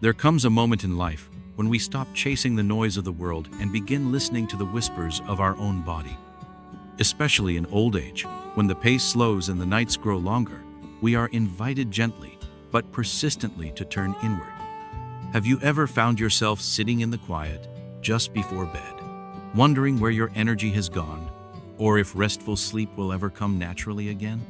There comes a moment in life when we stop chasing the noise of the world and begin listening to the whispers of our own body. Especially in old age, when the pace slows and the nights grow longer, we are invited gently but persistently to turn inward. Have you ever found yourself sitting in the quiet just before bed, wondering where your energy has gone, or if restful sleep will ever come naturally again?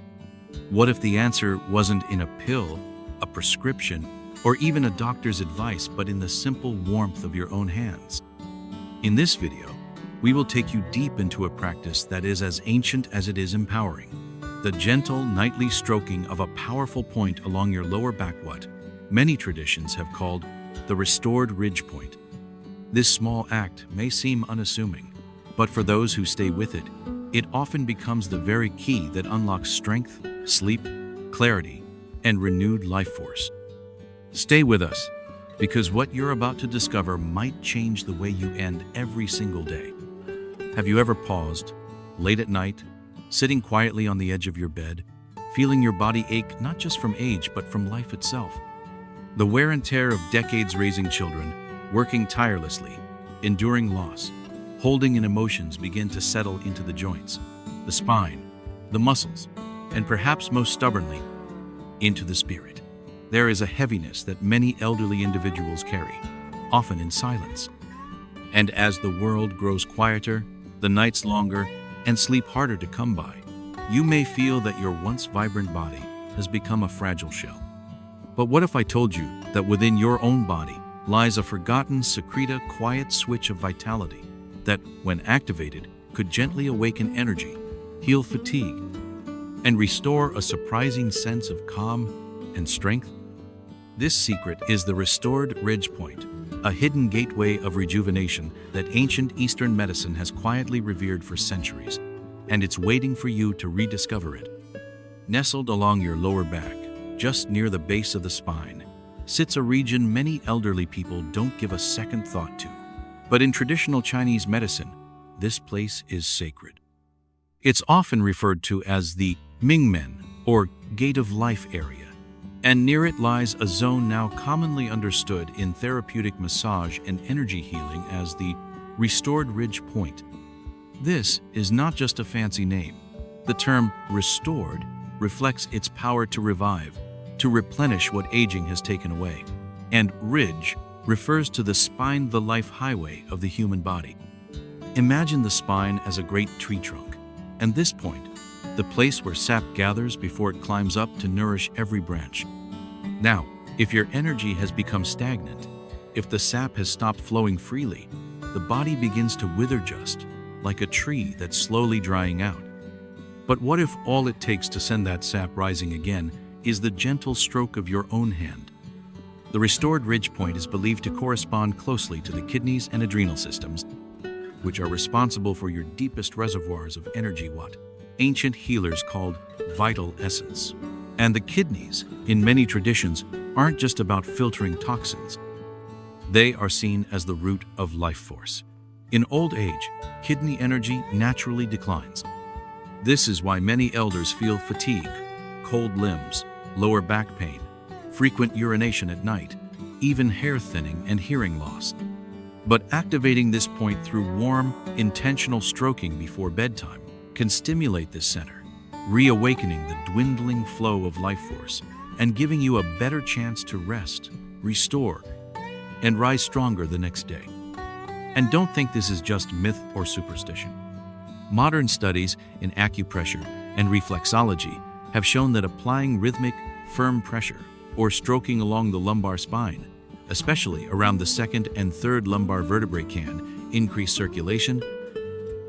What if the answer wasn't in a pill, a prescription, or even a doctor's advice, but in the simple warmth of your own hands? In this video, we will take you deep into a practice that is as ancient as it is empowering. The gentle nightly stroking of a powerful point along your lower back, what many traditions have called the restored ridge point. This small act may seem unassuming, but for those who stay with it, it often becomes the very key that unlocks strength, sleep, clarity, and renewed life force. Stay with us, because what you're about to discover might change the way you end every single day. Have you ever paused, late at night, sitting quietly on the edge of your bed, feeling your body ache not just from age but from life itself? The wear and tear of decades raising children, working tirelessly, enduring loss, holding in emotions begin to settle into the joints, the spine, the muscles, and perhaps most stubbornly, into the spirit. There is a heaviness that many elderly individuals carry, often in silence. And as the world grows quieter, the nights longer, and sleep harder to come by, you may feel that your once vibrant body has become a fragile shell. But what if I told you that within your own body lies a forgotten, secreta, quiet switch of vitality that, when activated, could gently awaken energy, heal fatigue, and restore a surprising sense of calm and strength? This secret is the restored ridge point, a hidden gateway of rejuvenation that ancient Eastern medicine has quietly revered for centuries, and it's waiting for you to rediscover it. Nestled along your lower back, just near the base of the spine, sits a region many elderly people don't give a second thought to. But in traditional Chinese medicine, this place is sacred. It's often referred to as the Mingmen, or Gate of Life area, and near it lies a zone now commonly understood in therapeutic massage and energy healing as the restored ridge point. This is not just a fancy name. The term restored reflects its power to revive, to replenish what aging has taken away, and ridge refers to the spine, the life highway of the human body. Imagine the spine as a great tree trunk, and this point, the place where sap gathers before it climbs up to nourish every branch. Now, if your energy has become stagnant, if the sap has stopped flowing freely, the body begins to wither, just like a tree that's slowly drying out. But what if all it takes to send that sap rising again is the gentle stroke of your own hand? The restored ridge point is believed to correspond closely to the kidneys and adrenal systems, which are responsible for your deepest reservoirs of energy, what ancient healers called vital essence. And the kidneys, in many traditions, aren't just about filtering toxins. They are seen as the root of life force. In old age, kidney energy naturally declines. This is why many elders feel fatigue, cold limbs, lower back pain, frequent urination at night, even hair thinning and hearing loss. But activating this point through warm, intentional stroking before bedtime can stimulate this center, reawakening the dwindling flow of life force and giving you a better chance to rest, restore, and rise stronger the next day. And don't think this is just myth or superstition. Modern studies in acupressure and reflexology have shown that applying rhythmic, firm pressure or stroking along the lumbar spine, especially around the second and third lumbar vertebrae, can increase circulation,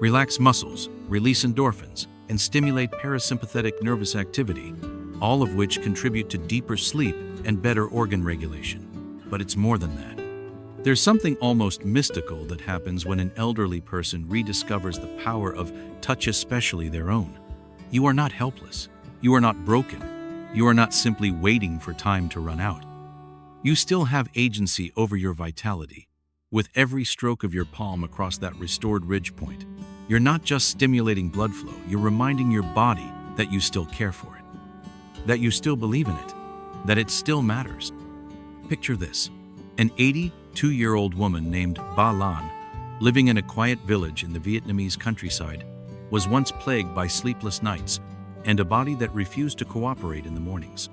relax muscles, release endorphins, and stimulate parasympathetic nervous activity, all of which contribute to deeper sleep and better organ regulation. But it's more than that. There's something almost mystical that happens when an elderly person rediscovers the power of touch, especially their own. You are not helpless. You are not broken. You are not simply waiting for time to run out. You still have agency over your vitality. With every stroke of your palm across that restored ridge point, you're not just stimulating blood flow, you're reminding your body that you still care for it, that you still believe in it, that it still matters. Picture this. An 82-year-old woman named Ba Lan, living in a quiet village in the Vietnamese countryside, was once plagued by sleepless nights and a body that refused to cooperate in the mornings.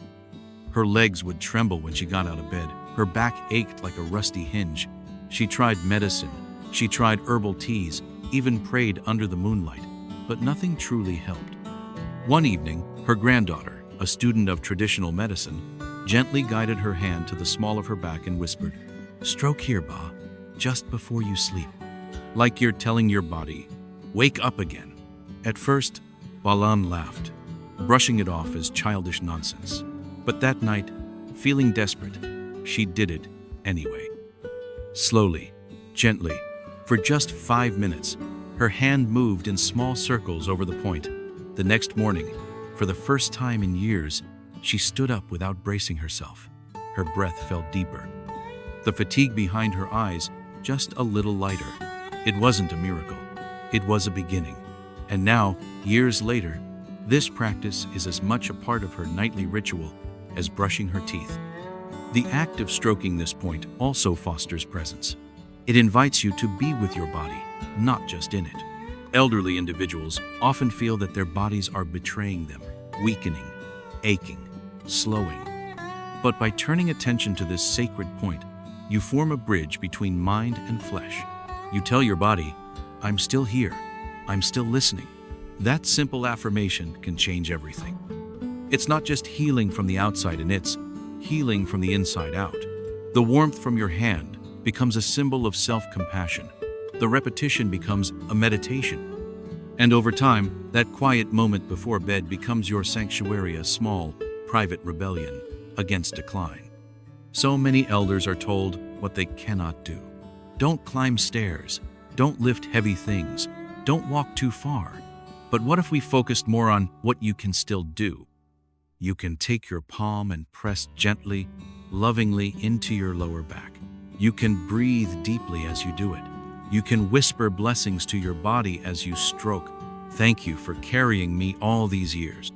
Her legs would tremble when she got out of bed. Her back ached like a rusty hinge. She tried medicine, she tried herbal teas, even prayed under the moonlight, but nothing truly helped. One evening, her granddaughter, a student of traditional medicine, gently guided her hand to the small of her back and whispered, "Stroke here, Ba, just before you sleep." Like you're telling your body, "Wake up again." At first, Ba Lan laughed, brushing it off as childish nonsense. But that night, feeling desperate, she did it anyway. Slowly, gently, for just 5 minutes, her hand moved in small circles over the point. The next morning, for the first time in years, she stood up without bracing herself. Her breath felt deeper. The fatigue behind her eyes just a little lighter. It wasn't a miracle. It was a beginning. And now, years later, this practice is as much a part of her nightly ritual as brushing her teeth. The act of stroking this point also fosters presence. It invites you to be with your body, not just in it. Elderly individuals often feel that their bodies are betraying them, weakening, aching, slowing. But by turning attention to this sacred point, you form a bridge between mind and flesh. You tell your body, "I'm still here, I'm still listening." That simple affirmation can change everything. It's not just healing from the outside in, it's healing from the inside out. The warmth from your hand becomes a symbol of self-compassion. The repetition becomes a meditation. And over time, that quiet moment before bed becomes your sanctuary, a small, private rebellion against decline. So many elders are told what they cannot do. Don't climb stairs, don't lift heavy things, don't walk too far. But what if we focused more on what you can still do? You can take your palm and press gently, lovingly into your lower back. You can breathe deeply as you do it. You can whisper blessings to your body as you stroke. "Thank you for carrying me all these years.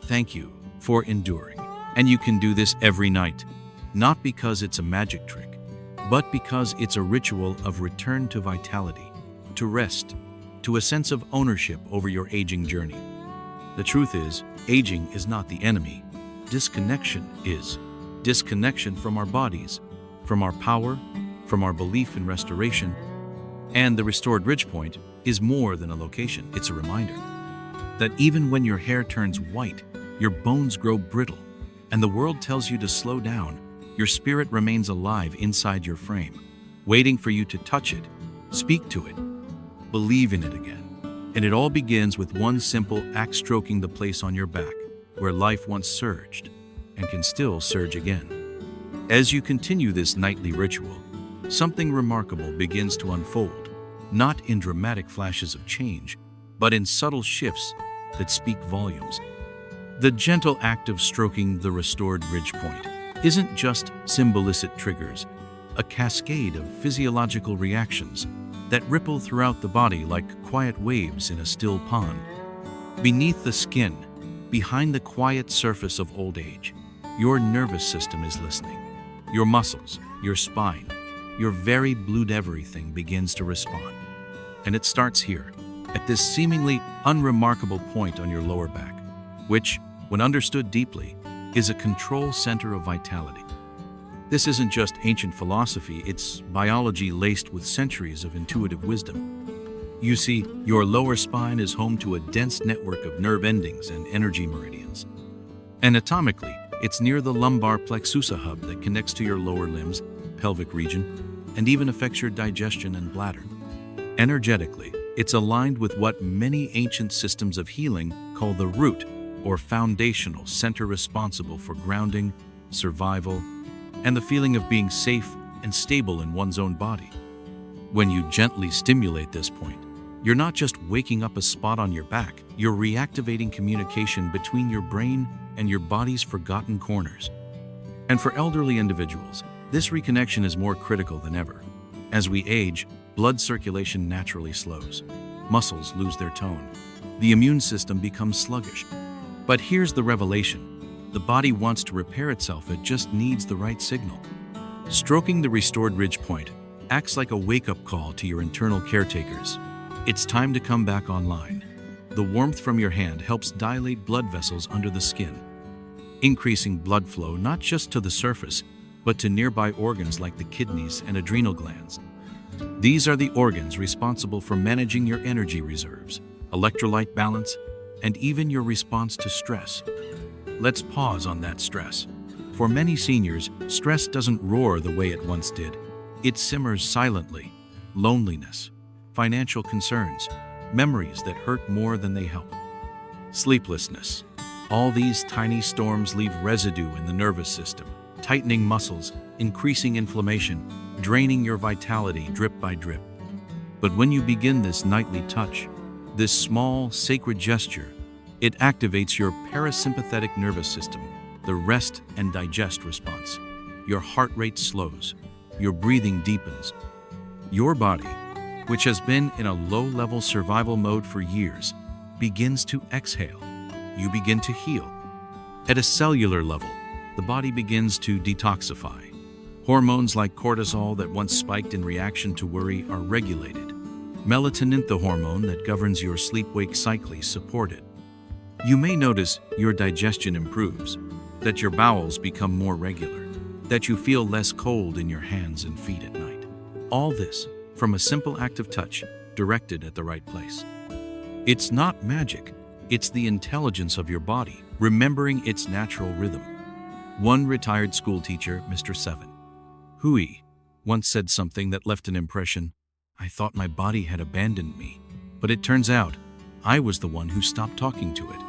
Thank you for enduring." And you can do this every night, not because it's a magic trick, but because it's a ritual of return to vitality, to rest, to a sense of ownership over your aging journey. The truth is, aging is not the enemy. Disconnection is. Disconnection from our bodies, from our power, from our belief in restoration. And the restored ridge point is more than a location. It's a reminder that even when your hair turns white, your bones grow brittle, and the world tells you to slow down, your spirit remains alive inside your frame, waiting for you to touch it, speak to it, believe in it again. And it all begins with one simple act, stroking the place on your back where life once surged and can still surge again. As you continue this nightly ritual, something remarkable begins to unfold, not in dramatic flashes of change, but in subtle shifts that speak volumes. The gentle act of stroking the restored ridge point isn't just symbolistic triggers, a cascade of physiological reactions that ripple throughout the body like quiet waves in a still pond. Beneath the skin, behind the quiet surface of old age, your nervous system is listening. Your muscles, your spine, your very blood, everything begins to respond. And it starts here, at this seemingly unremarkable point on your lower back, which, when understood deeply, is a control center of vitality. This isn't just ancient philosophy, it's biology laced with centuries of intuitive wisdom. You see, your lower spine is home to a dense network of nerve endings and energy meridians. Anatomically, it's near the lumbar plexus, a hub that connects to your lower limbs, pelvic region, and even affects your digestion and bladder. Energetically, it's aligned with what many ancient systems of healing call the root or foundational center, responsible for grounding, survival, and the feeling of being safe and stable in one's own body. When you gently stimulate this point, you're not just waking up a spot on your back, you're reactivating communication between your brain and your body's forgotten corners. And for elderly individuals, this reconnection is more critical than ever. As we age, blood circulation naturally slows. Muscles lose their tone. The immune system becomes sluggish. But here's the revelation. The body wants to repair itself, it just needs the right signal. Stroking the restored ridge point acts like a wake-up call to your internal caretakers. It's time to come back online. The warmth from your hand helps dilate blood vessels under the skin, increasing blood flow not just to the surface, but to nearby organs like the kidneys and adrenal glands. These are the organs responsible for managing your energy reserves, electrolyte balance, and even your response to stress. Let's pause on that stress. For many seniors, stress doesn't roar the way it once did. It simmers silently. Loneliness, financial concerns, memories that hurt more than they help. Sleeplessness. All these tiny storms leave residue in the nervous system, tightening muscles, increasing inflammation, draining your vitality drip by drip. But when you begin this nightly touch, this small, sacred gesture, it activates your parasympathetic nervous system, the rest and digest response. Your heart rate slows, your breathing deepens. Your body, which has been in a low-level survival mode for years, begins to exhale. You begin to heal. At a cellular level, the body begins to detoxify. Hormones like cortisol that once spiked in reaction to worry are regulated. Melatonin, the hormone that governs your sleep-wake cycle, is supported. You may notice your digestion improves, that your bowels become more regular, that you feel less cold in your hands and feet at night. All this from a simple act of touch directed at the right place. It's not magic, it's the intelligence of your body, remembering its natural rhythm. One retired school teacher, Mr. Seven, Hui, once said something that left an impression. I thought my body had abandoned me, but it turns out I was the one who stopped talking to it.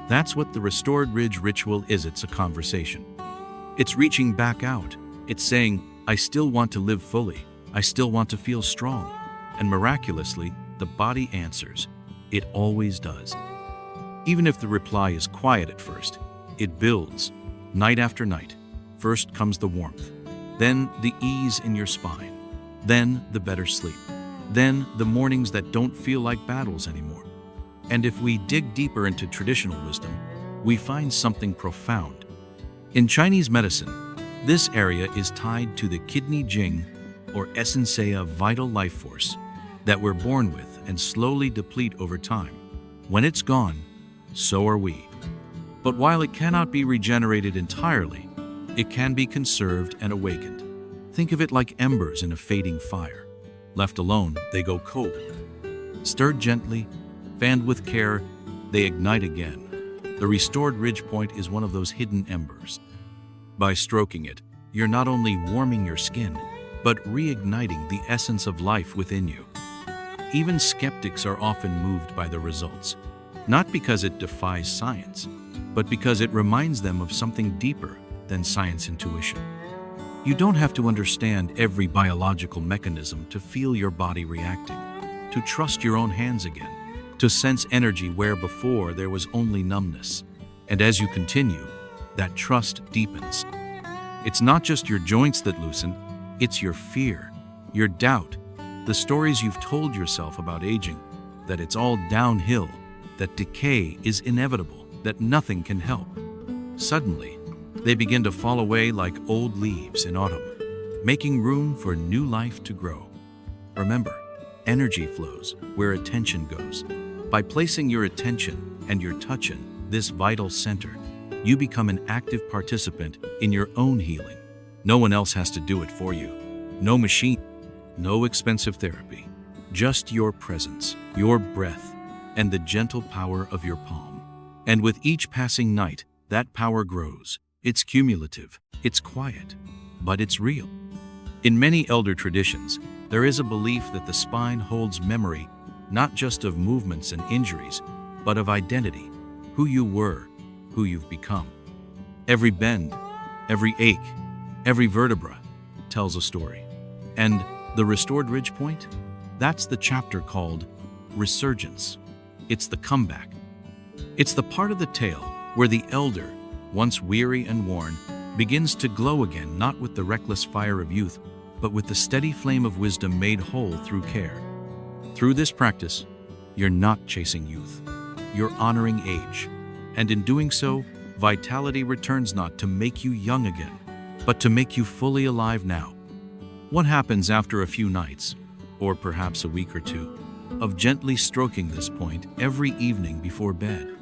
That's what the Restored Ridge ritual is. It's a conversation. It's reaching back out. It's saying, I still want to live fully. I still want to feel strong. And miraculously, the body answers. It always does. Even if the reply is quiet at first, it builds, night after night. First comes the warmth, then the ease in your spine, then the better sleep, then the mornings that don't feel like battles anymore. And if we dig deeper into traditional wisdom, we find something profound. In Chinese medicine, this area is tied to the kidney jing, or essentia, vital life force, that we're born with and slowly deplete over time. When it's gone, so are we. But while it cannot be regenerated entirely, it can be conserved and awakened. Think of it like embers in a fading fire. Left alone, they go cold. Stirred gently, fanned with care, they ignite again. The restored ridge point is one of those hidden embers. By stroking it, you're not only warming your skin, but reigniting the essence of life within you. Even skeptics are often moved by the results, not because it defies science, but because it reminds them of something deeper than science intuition. You don't have to understand every biological mechanism to feel your body reacting, to trust your own hands again, to sense energy where before there was only numbness. And as you continue, that trust deepens. It's not just your joints that loosen, it's your fear, your doubt, the stories you've told yourself about aging, that it's all downhill, that decay is inevitable, that nothing can help. Suddenly, they begin to fall away like old leaves in autumn, making room for new life to grow. Remember, energy flows where attention goes. By placing your attention and your touch in this vital center, you become an active participant in your own healing. No one else has to do it for you. No machine, no expensive therapy. Just your presence, your breath, and the gentle power of your palm. And with each passing night, that power grows. It's cumulative, it's quiet, but it's real. In many elder traditions, there is a belief that the spine holds memory, not just of movements and injuries, but of identity, who you were, who you've become. Every bend, every ache, every vertebra tells a story. And the restored ridge point? That's the chapter called Resurgence. It's the comeback. It's the part of the tale where the elder, once weary and worn, begins to glow again, not with the reckless fire of youth, but with the steady flame of wisdom made whole through care. Through this practice, you're not chasing youth. You're honoring age. And in doing so, vitality returns not to make you young again, but to make you fully alive now. What happens after a few nights, or perhaps a week or two, of gently stroking this point every evening before bed?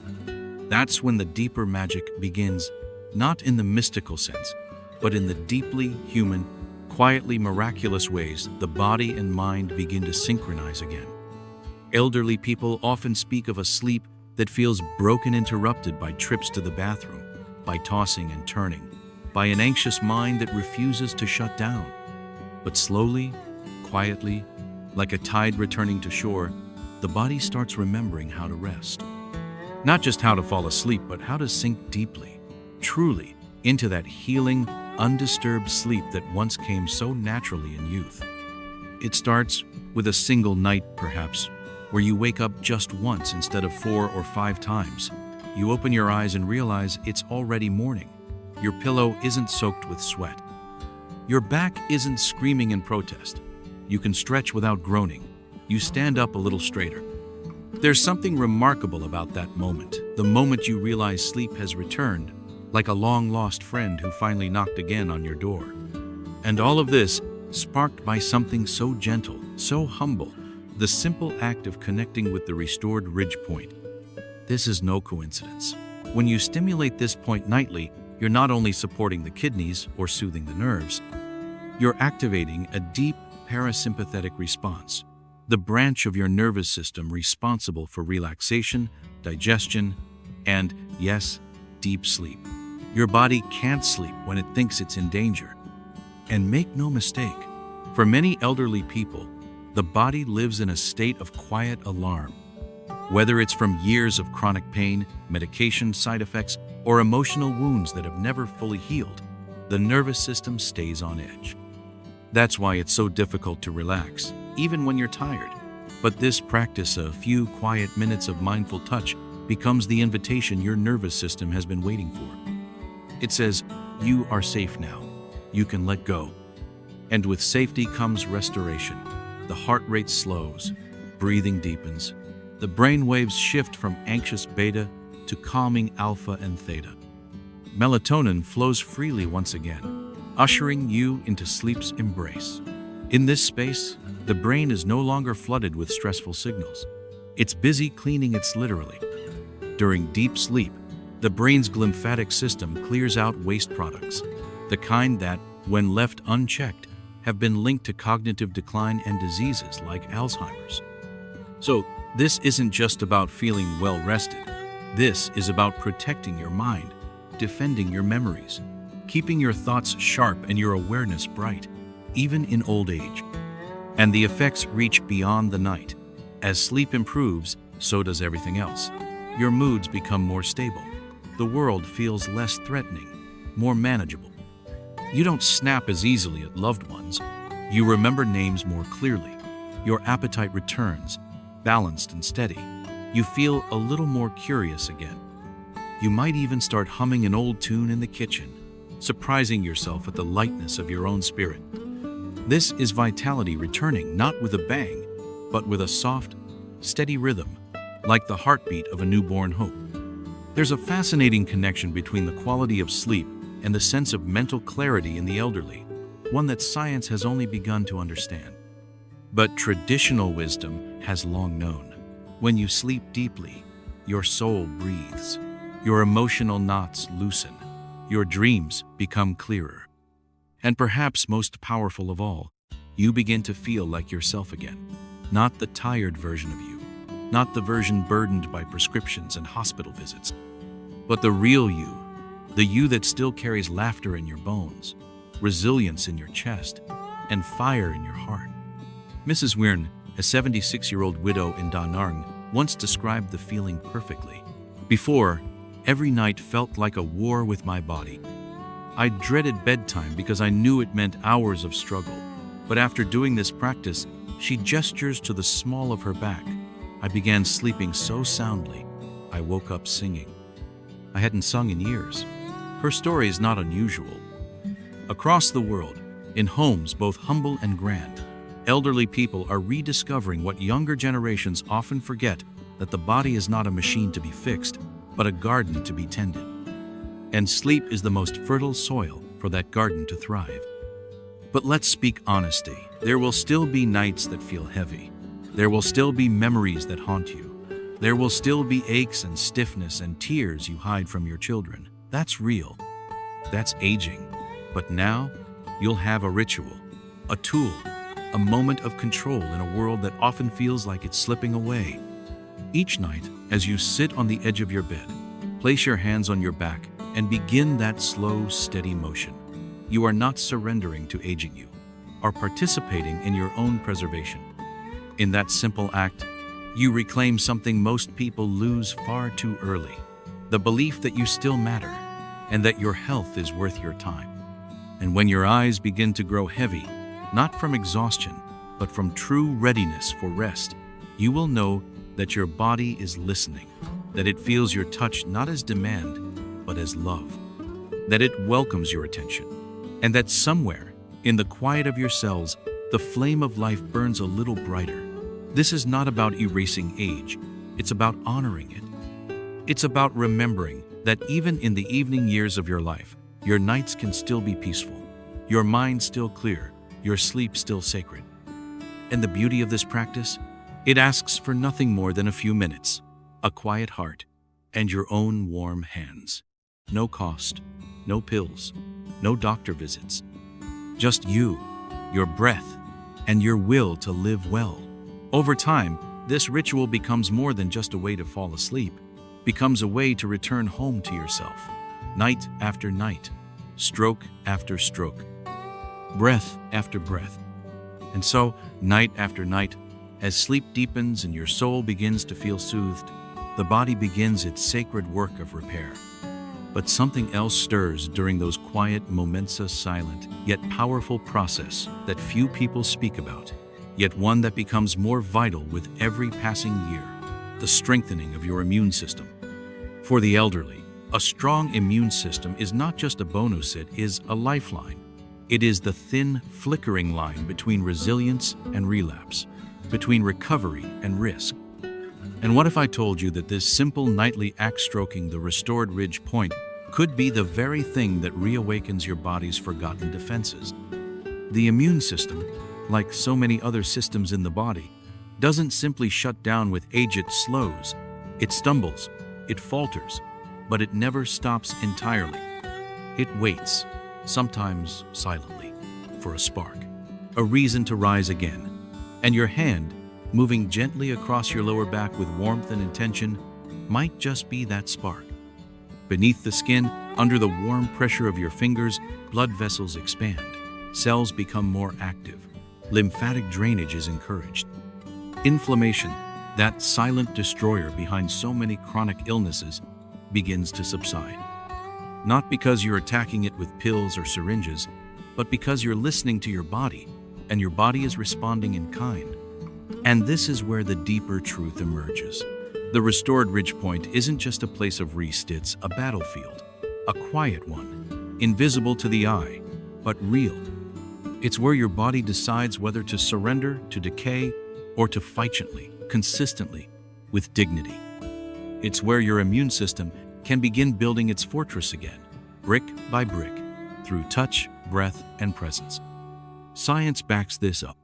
That's when the deeper magic begins, not in the mystical sense, but in the deeply human, quietly miraculous ways the body and mind begin to synchronize again. Elderly people often speak of a sleep that feels broken, interrupted by trips to the bathroom, by tossing and turning, by an anxious mind that refuses to shut down. But slowly, quietly, like a tide returning to shore, the body starts remembering how to rest. Not just how to fall asleep, but how to sink deeply, truly, into that healing, undisturbed sleep that once came so naturally in youth. It starts with a single night, perhaps, where you wake up just once instead of 4 or 5 times. You open your eyes and realize it's already morning. Your pillow isn't soaked with sweat. Your back isn't screaming in protest. You can stretch without groaning. You stand up a little straighter. There's something remarkable about that moment, the moment you realize sleep has returned, like a long-lost friend who finally knocked again on your door. And all of this sparked by something so gentle, so humble, the simple act of connecting with the restored ridge point. This is no coincidence. When you stimulate this point nightly, you're not only supporting the kidneys or soothing the nerves, you're activating a deep parasympathetic response, the branch of your nervous system responsible for relaxation, digestion, and, yes, deep sleep. Your body can't sleep when it thinks it's in danger. And make no mistake, for many elderly people, the body lives in a state of quiet alarm. Whether it's from years of chronic pain, medication side effects, or emotional wounds that have never fully healed, the nervous system stays on edge. That's why it's so difficult to relax, even when you're tired. But this practice, a few quiet minutes of mindful touch, becomes the invitation your nervous system has been waiting for. It says, you are safe now. You can let go. And with safety comes restoration. The heart rate slows, breathing deepens. The brain waves shift from anxious beta to calming alpha and theta. Melatonin flows freely once again, ushering you into sleep's embrace. In this space, the brain is no longer flooded with stressful signals. It's busy cleaning its literally. During deep sleep, the brain's glymphatic system clears out waste products, the kind that, when left unchecked, have been linked to cognitive decline and diseases like Alzheimer's. So, this isn't just about feeling well rested. This is about protecting your mind, defending your memories, keeping your thoughts sharp and your awareness bright, even in old age. And the effects reach beyond the night. As sleep improves, so does everything else. Your moods become more stable. The world feels less threatening, more manageable. You don't snap as easily at loved ones. You remember names more clearly. Your appetite returns, balanced and steady. You feel a little more curious again. You might even start humming an old tune in the kitchen, surprising yourself at the lightness of your own spirit. This is vitality returning, not with a bang, but with a soft, steady rhythm, like the heartbeat of a newborn hope. There's a fascinating connection between the quality of sleep and the sense of mental clarity in the elderly, one that science has only begun to understand. But traditional wisdom has long known. When you sleep deeply, your soul breathes, your emotional knots loosen, your dreams become clearer. And perhaps most powerful of all, you begin to feel like yourself again. Not the tired version of you, not the version burdened by prescriptions and hospital visits, but the real you, the you that still carries laughter in your bones, resilience in your chest, and fire in your heart. Mrs. Wyrn, a 76-year-old widow in Da Nang, once described the feeling perfectly. Before, every night felt like a war with my body. I dreaded bedtime because I knew it meant hours of struggle. But after doing this practice, she gestures to the small of her back. I began sleeping so soundly, I woke up singing. I hadn't sung in years. Her story is not unusual. Across the world, in homes both humble and grand, elderly people are rediscovering what younger generations often forget, that the body is not a machine to be fixed, but a garden to be tended. And sleep is the most fertile soil for that garden to thrive. But let's speak honesty. There will still be nights that feel heavy. There will still be memories that haunt you. There will still be aches and stiffness and tears you hide from your children. That's real. That's aging. But now, you'll have a ritual, a tool, a moment of control in a world that often feels like it's slipping away. Each night, as you sit on the edge of your bed, place your hands on your back and begin that slow, steady motion. You are not surrendering to aging, you are participating in your own preservation. In that simple act, you reclaim something most people lose far too early: the belief that you still matter and that your health is worth your time. And when your eyes begin to grow heavy, not from exhaustion, but from true readiness for rest, you will know that your body is listening, that it feels your touch not as demand, but as love, that it welcomes your attention, and that somewhere, in the quiet of your cells, the flame of life burns a little brighter. This is not about erasing age, it's about honoring it. It's about remembering that even in the evening years of your life, your nights can still be peaceful, your mind still clear, your sleep still sacred. And the beauty of this practice? It asks for nothing more than a few minutes, a quiet heart, and your own warm hands. No cost, no pills, no doctor visits. Just you, your breath, and your will to live well. Over time, this ritual becomes more than just a way to fall asleep, becomes a way to return home to yourself, night after night, stroke after stroke, breath after breath. And so, night after night, as sleep deepens and your soul begins to feel soothed, the body begins its sacred work of repair. But something else stirs during those quiet, momentous, silent, yet powerful process that few people speak about, yet one that becomes more vital with every passing year: the strengthening of your immune system. For the elderly, a strong immune system is not just a bonus, it is a lifeline. It is the thin, flickering line between resilience and relapse, between recovery and risk. And what if I told you that this simple nightly act stroking the restored ridge point could be the very thing that reawakens your body's forgotten defenses? The immune system, like so many other systems in the body, doesn't simply shut down with age. It slows, it stumbles, it falters, but it never stops entirely. It waits, sometimes silently, for a spark, a reason to rise again. And your hand, moving gently across your lower back with warmth and intention, might just be that spark. Beneath the skin, under the warm pressure of your fingers, blood vessels expand, cells become more active, lymphatic drainage is encouraged. Inflammation, that silent destroyer behind so many chronic illnesses, begins to subside. Not because you're attacking it with pills or syringes, but because you're listening to your body, and your body is responding in kind. And this is where the deeper truth emerges. The restored ridge point isn't just a place of rest, it's a battlefield, a quiet one, invisible to the eye, but real. It's where your body decides whether to surrender to decay or to fight gently, consistently, with dignity. It's where your immune system can begin building its fortress again, brick by brick, through touch, breath, and presence. Science backs this up.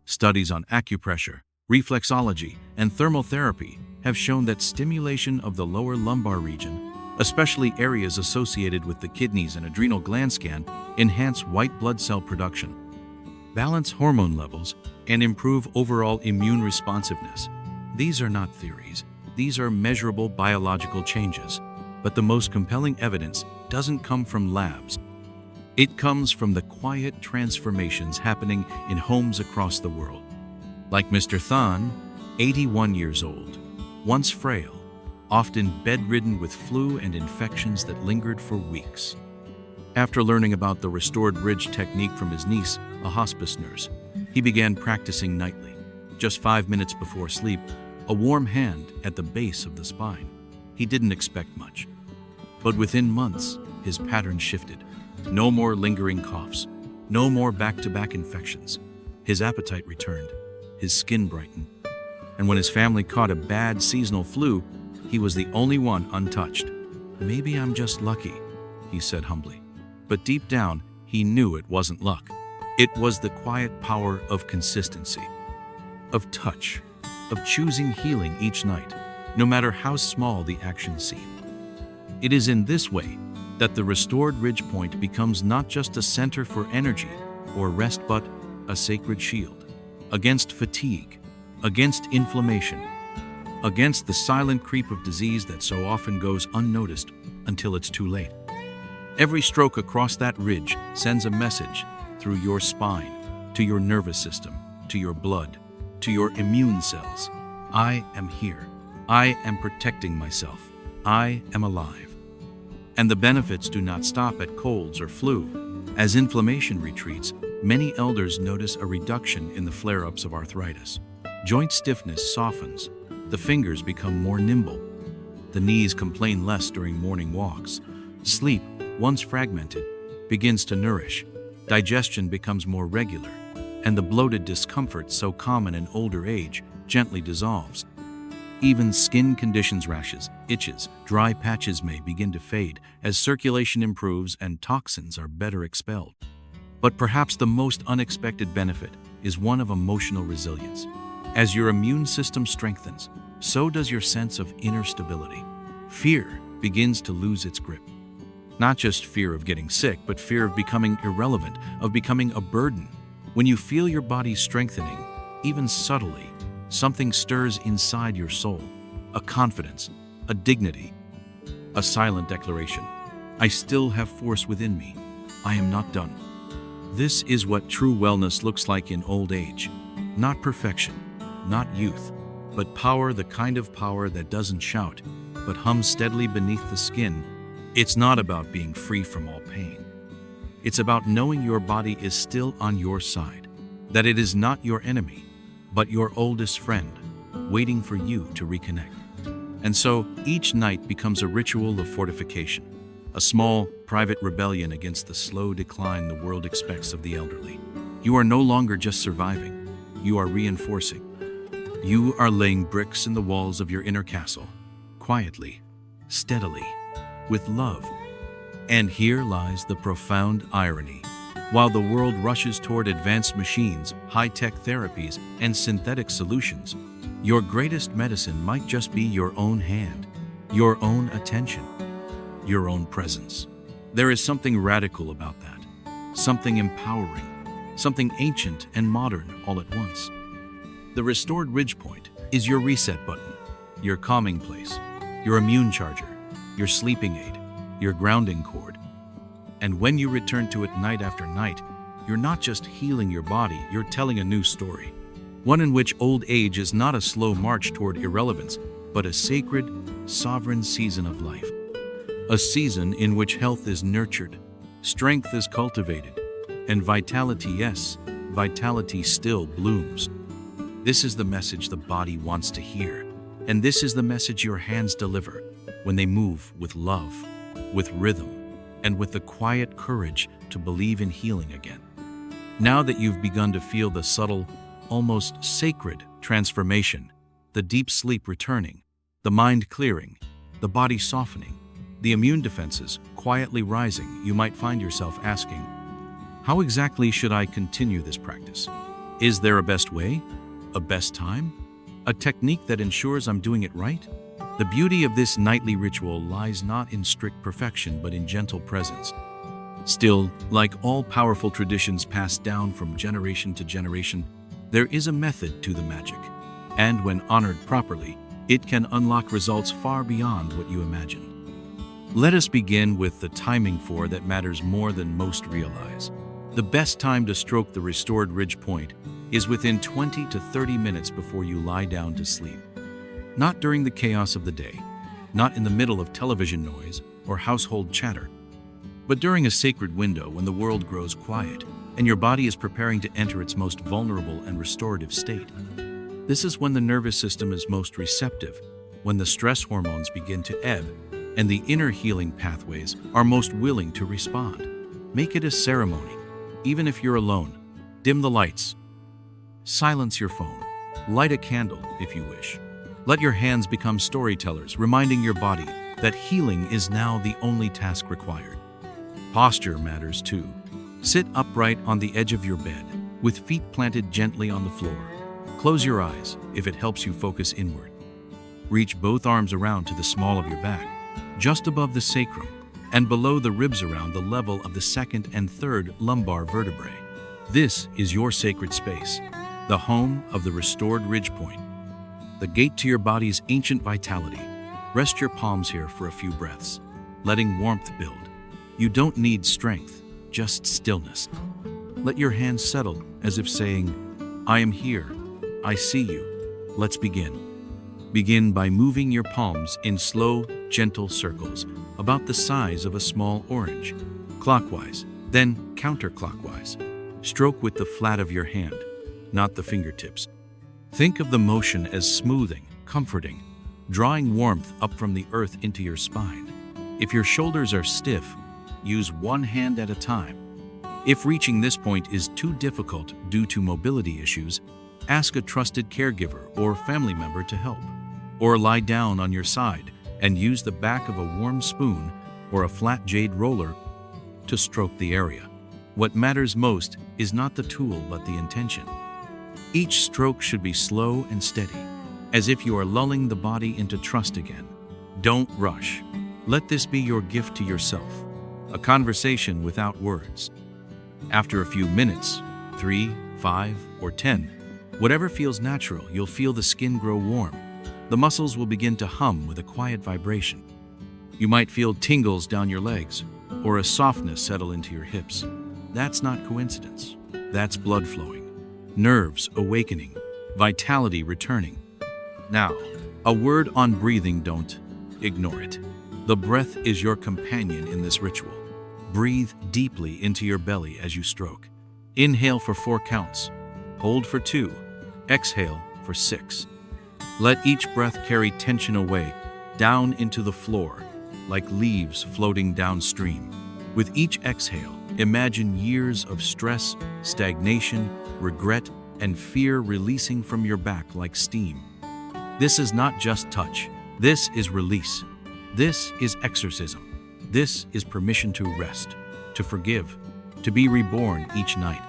Studies on acupressure, reflexology, and thermal therapy have shown that stimulation of the lower lumbar region, especially areas associated with the kidneys and adrenal glands, can enhance white blood cell production, balance hormone levels, and improve overall immune responsiveness. These are not theories. These are measurable biological changes. But the most compelling evidence doesn't come from labs. It comes from the quiet transformations happening in homes across the world. Like Mr. Than, 81 years old, once frail, often bedridden with flu and infections that lingered for weeks. After learning about the restored ridge technique from his niece, a hospice nurse, he began practicing nightly. Just 5 minutes before sleep, a warm hand at the base of the spine. He didn't expect much. But within months, his pattern shifted. No more lingering coughs, no more back-to-back infections. His appetite returned, his skin brightened. And when his family caught a bad seasonal flu, he was the only one untouched. "Maybe I'm just lucky," he said humbly. But deep down, he knew it wasn't luck. It was the quiet power of consistency, of touch, of choosing healing each night, no matter how small the action seemed. It is in this way that the restored ridge point becomes not just a center for energy or rest, but a sacred shield against fatigue, against inflammation, against the silent creep of disease that so often goes unnoticed until it's too late. Every stroke across that ridge sends a message through your spine, to your nervous system, to your blood, to your immune cells. I am here. I am protecting myself. I am alive. And the benefits do not stop at colds or flu. As inflammation retreats, many elders notice a reduction in the flare-ups of arthritis. Joint stiffness softens. The fingers become more nimble. The knees complain less during morning walks. Sleep, once fragmented, begins to nourish. Digestion becomes more regular, and the bloated discomfort so common in older age gently dissolves. Even skin conditions, rashes, itches, dry patches may begin to fade as circulation improves and toxins are better expelled. But perhaps the most unexpected benefit is one of emotional resilience. As your immune system strengthens, so does your sense of inner stability. Fear begins to lose its grip. Not just fear of getting sick, but fear of becoming irrelevant, of becoming a burden. When you feel your body strengthening, even subtly, something stirs inside your soul. A confidence, a dignity, a silent declaration. I still have force within me. I am not done. This is what true wellness looks like in old age. Not perfection, not youth, but power, the kind of power that doesn't shout, but hums steadily beneath the skin. It's not about being free from all pain. It's about knowing your body is still on your side, that it is not your enemy, but your oldest friend, waiting for you to reconnect. And so, each night becomes a ritual of fortification, a small, private rebellion against the slow decline the world expects of the elderly. You are no longer just surviving, you are reinforcing. You are laying bricks in the walls of your inner castle, quietly, steadily, with love. And here lies the profound irony. While the world rushes toward advanced machines, high-tech therapies, and synthetic solutions, your greatest medicine might just be your own hand, your own attention, your own presence. There is something radical about that, something empowering, something ancient and modern all at once. The restored ridge point is your reset button, your calming place, your immune charger, your sleeping aid, your grounding cord. And when you return to it night after night, you're not just healing your body, you're telling a new story. One in which old age is not a slow march toward irrelevance, but a sacred, sovereign season of life. A season in which health is nurtured, strength is cultivated, and vitality, yes, vitality still blooms. This is the message the body wants to hear, and this is the message your hands deliver when they move with love, with rhythm, and with the quiet courage to believe in healing again. Now that you've begun to feel the subtle, almost sacred transformation, the deep sleep returning, the mind clearing, the body softening, the immune defenses quietly rising, you might find yourself asking, how exactly should I continue this practice? Is there a best way? A best time? A technique that ensures I'm doing it right? The beauty of this nightly ritual lies not in strict perfection, but in gentle presence. Still, like all powerful traditions passed down from generation to generation, there is a method to the magic. And when honored properly, it can unlock results far beyond what you imagine. Let us begin with the timing that matters more than most realize. The best time to stroke the restored ridge point is within 20 to 30 minutes before you lie down to sleep. Not during the chaos of the day, not in the middle of television noise or household chatter, but during a sacred window when the world grows quiet and your body is preparing to enter its most vulnerable and restorative state. This is when the nervous system is most receptive, when the stress hormones begin to ebb, and the inner healing pathways are most willing to respond. Make it a ceremony, even if you're alone. Dim the lights. Silence your phone. Light a candle if you wish. Let your hands become storytellers, reminding your body that healing is now the only task required. Posture matters too. Sit upright on the edge of your bed, with feet planted gently on the floor. Close your eyes if it helps you focus inward. Reach both arms around to the small of your back, just above the sacrum, and below the ribs around the level of the second and third lumbar vertebrae. This is your sacred space, the home of the restored ridge point, the gate to your body's ancient vitality. Rest your palms here for a few breaths, letting warmth build. You don't need strength, just stillness. Let your hands settle as if saying, I am here, I see you. Let's begin. Begin by moving your palms in slow, gentle circles, about the size of a small orange, clockwise, then counterclockwise. Stroke with the flat of your hand, not the fingertips. Think of the motion as smoothing, comforting, drawing warmth up from the earth into your spine. If your shoulders are stiff, use one hand at a time. If reaching this point is too difficult due to mobility issues, ask a trusted caregiver or family member to help. Or lie down on your side and use the back of a warm spoon or a flat jade roller to stroke the area. What matters most is not the tool but the intention. Each stroke should be slow and steady, as if you are lulling the body into trust again. Don't rush. Let this be your gift to yourself, a conversation without words. After a few minutes, 3, 5, or 10, whatever feels natural, you'll feel the skin grow warm. The muscles will begin to hum with a quiet vibration. You might feel tingles down your legs or a softness settle into your hips. That's not coincidence. That's blood flowing, nerves awakening, vitality returning. Now, a word on breathing, don't ignore it. The breath is your companion in this ritual. Breathe deeply into your belly as you stroke. Inhale for 4 counts. Hold for 2. Exhale for 6. Let each breath carry tension away, down into the floor, like leaves floating downstream. With each exhale, imagine years of stress, stagnation, regret, and fear releasing from your back like steam. This is not just touch. This is release. This is exorcism. This is permission to rest, to forgive, to be reborn each night.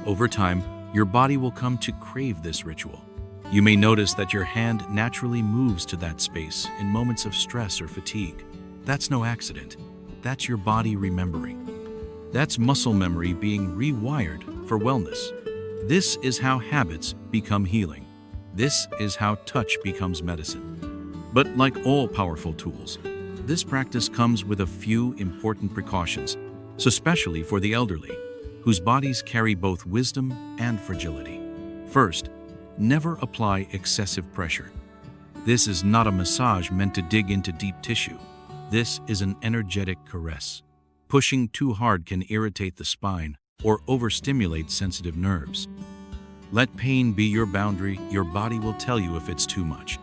Over time, your body will come to crave this ritual. You may notice that your hand naturally moves to that space in moments of stress or fatigue. That's no accident. That's your body remembering. That's muscle memory being rewired for wellness. This is how habits become healing. This is how touch becomes medicine. But like all powerful tools, this practice comes with a few important precautions, especially for the elderly, whose bodies carry both wisdom and fragility. First, never apply excessive pressure. This is not a massage meant to dig into deep tissue. This is an energetic caress. Pushing too hard can irritate the spine or overstimulate sensitive nerves. Let pain be your boundary. Your body will tell you if it's too much.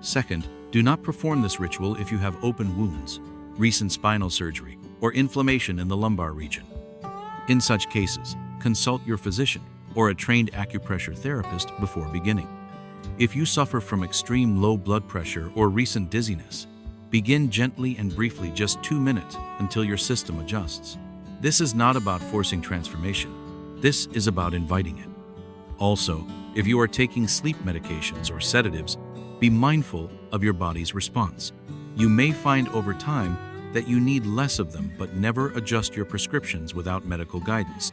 Second, do not perform this ritual if you have open wounds, recent spinal surgery, or inflammation in the lumbar region. In such cases, consult your physician or a trained acupressure therapist before beginning. If you suffer from extreme low blood pressure or recent dizziness, begin gently and briefly, just 2 minutes until your system adjusts. This is not about forcing transformation. This is about inviting it. Also, if you are taking sleep medications or sedatives, be mindful of your body's response. You may find over time that you need less of them, but never adjust your prescriptions without medical guidance.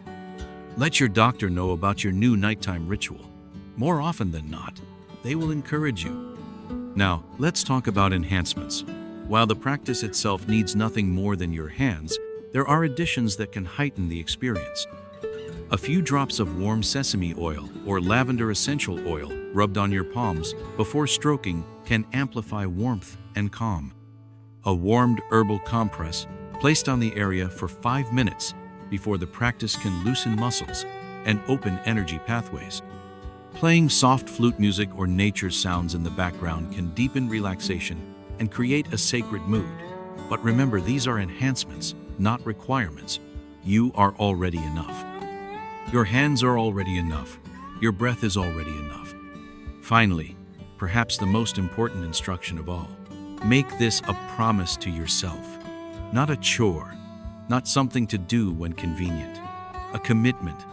Let your doctor know about your new nighttime ritual. More often than not, they will encourage you. Now, let's talk about enhancements. While the practice itself needs nothing more than your hands, there are additions that can heighten the experience. A few drops of warm sesame oil or lavender essential oil rubbed on your palms before stroking can amplify warmth and calm. A warmed herbal compress placed on the area for 5 minutes before the practice can loosen muscles and open energy pathways. Playing soft flute music or nature sounds in the background can deepen relaxation and create a sacred mood. But remember, these are enhancements, not requirements. You are already enough. Your hands are already enough. Your breath is already enough. Finally, perhaps the most important instruction of all, make this a promise to yourself, not a chore. not something to do when convenient. A commitment,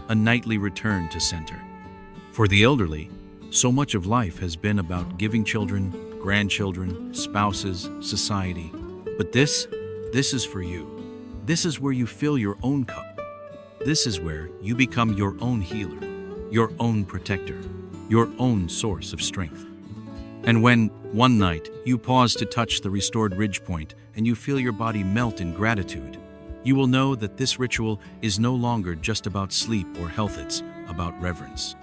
a nightly return to center. For the elderly, so much of life has been about giving children, grandchildren, spouses, society. But this is for you. This is where you fill your own cup. This is where you become your own healer, your own protector, your own source of strength. And when, one night, you pause to touch the restored ridge point and you feel your body melt in gratitude, you will know that this ritual is no longer just about sleep or health, it's about reverence.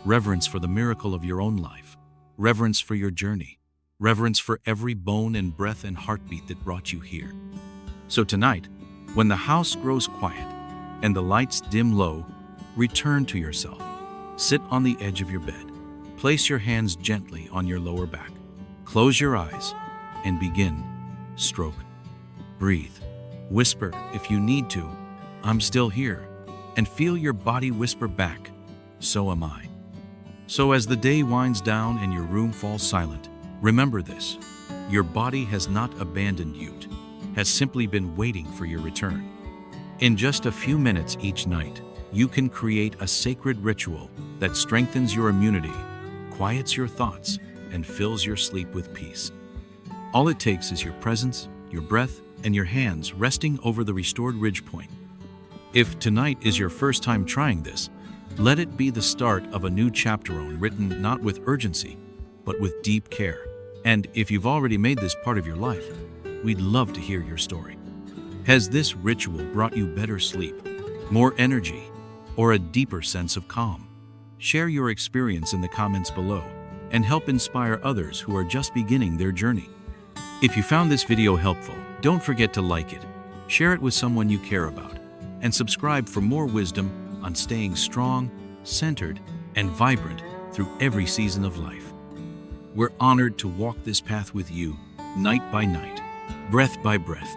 Reverence for the miracle of your own life, reverence for your journey, reverence for every bone and breath and heartbeat that brought you here. So tonight, when the house grows quiet and the lights dim low, return to yourself. Sit on the edge of your bed. Place your hands gently on your lower back. Close your eyes and begin. Stroke. Breathe. Whisper if you need to, "I'm still here," and feel your body whisper back, "So am I." So as the day winds down and your room falls silent, remember this: your body has not abandoned you, has simply been waiting for your return. In just a few minutes each night, you can create a sacred ritual that strengthens your immunity, quiets your thoughts, and fills your sleep with peace. All it takes is your presence, your breath, and your hands resting over the restored ridge point. If tonight is your first time trying this, let it be the start of a new chapter written not with urgency, but with deep care. And if you've already made this part of your life, we'd love to hear your story. Has this ritual brought you better sleep, more energy, or a deeper sense of calm? Share your experience in the comments below and help inspire others who are just beginning their journey. If you found this video helpful, don't forget to like it, share it with someone you care about, and subscribe for more wisdom on staying strong, centered, and vibrant through every season of life. We're honored to walk this path with you, night by night, breath by breath,